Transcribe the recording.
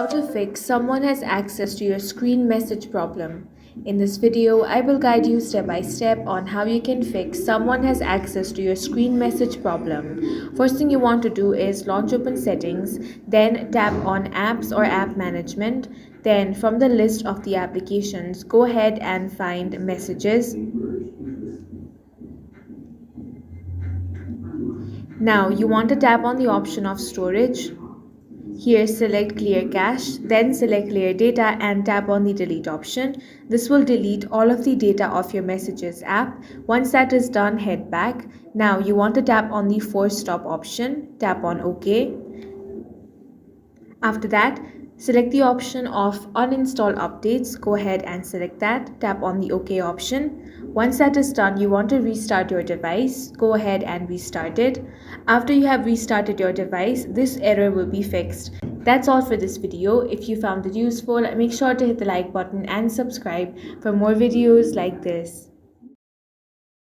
How to fix someone has access to your screen message problem. In this video, I will guide you step by step on how you can fix someone has access to your screen message problem. First thing you want to do is launch open settings, then tap on apps or app management. Then from the list of the applications, go ahead and find messages. Now you want to tap on the option of storage. Here select clear cache, then select clear data and tap on the delete option. This will delete all of the data of your messages app. Once that is done, head back. Now you want to tap on the force stop option, tap on OK. After that, select the option of uninstall updates. Go ahead and select that, tap on the OK option. Once that is done, you want to restart your device. Go ahead and restart it. After you have restarted your device, this error will be fixed. That's all for this video. If you found it useful, make sure to hit the like button and subscribe for more videos like this.